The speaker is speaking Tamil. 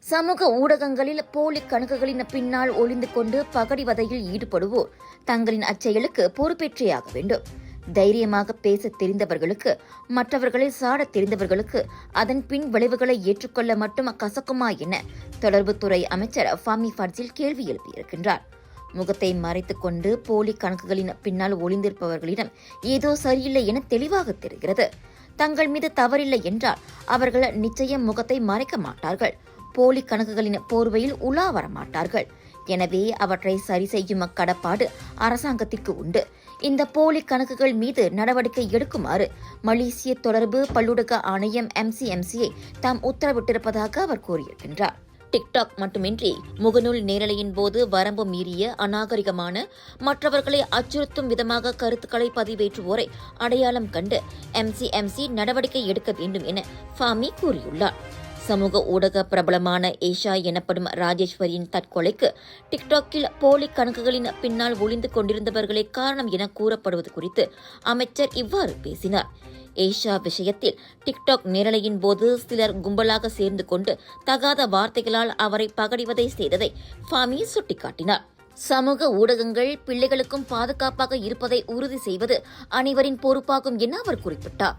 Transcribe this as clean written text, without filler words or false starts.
சமூக ஊடகங்களில் போலி கணக்குகளின் பின்னால் ஒளிந்து கொண்டு பகடிவதையில் ஈடுபடுவோர் தங்களின் அச்செயலுக்கு பொறுப்பேற்றேயாக வேண்டும். தைரியமாக பேச தெரிந்தவர்களுக்கு, மற்றவர்களை சாடத் தெரிந்தவர்களுக்கு அதன் பின் விளைவுகளை ஏற்றுக்கொள்ள மட்டும் கசக்குமா என தொடர்புத்துறை அமைச்சர் ஃபமி ஃபட்சில் கேள்வி எழுப்பியிருக்கின்றார். முகத்தை மறைத்துக் கொண்டு போலி கணக்குகளின் பின்னால் ஒளிந்திருப்பவர்களிடம் ஏதோ சரியில்லை என தெளிவாக தெரிகிறது. தங்கள் மீது தவறில்லை என்றால் அவர்கள் நிச்சயம் முகத்தை மறைக்க மாட்டார்கள். போலி கணக்குகளின் போர்வையில் உலா வரமாட்டார்கள். எனவே அவற்றை சரி செய்யும் கடப்பாடு அரசாங்கத்திற்கு உண்டு. இந்த போலி கணக்குகள் மீது நடவடிக்கை எடுக்குமாறு மலேசிய தொடர்பு பல்லுடக ஆணையம் MCMCயை தாம் உத்தரவிட்டிருப்பதாக அவர் கூறியிருக்கின்றார். டிக்டாக் மட்டுமின்றி முகநூல் நேரலையின் போது வரம்பு மீறிய அநாகரிகமான மற்றவர்களை அச்சுறுத்தும் விதமாக கருத்துக்களை பதிவேற்றுவோரை அடையாளம் கண்டு MCMC நடவடிக்கை எடுக்க வேண்டும் என ஃபாமி கூறியுள்ளார். சமூக ஊடக பிரபலமான ஏஷா எனப்படும் ராஜேஸ்வரியின் தற்கொலைக்கு டிக்டாக்கில் போலி கணக்குகளின் பின்னால் ஒளிந்து கொண்டிருந்தவர்களே காரணம் என கூறப்படுவது குறித்து அமைச்சர் இவ்வாறு பேசினார். ஏஷா விஷயத்தில் டிக்டாக் நேரலையின் போது சிலர் கும்பலாக சேர்ந்து கொண்டு தகாத வார்த்தைகளால் அவரை பகடிவதை செய்ததை ஃபாமி சுட்டிக்காட்டினார். சமூக ஊடகங்கள் பிள்ளைகளுக்கும் பாதுகாப்பாக இருப்பதை உறுதி செய்வது அனைவரின் பொறுப்பாகும் என அவர் குறிப்பிட்டார்.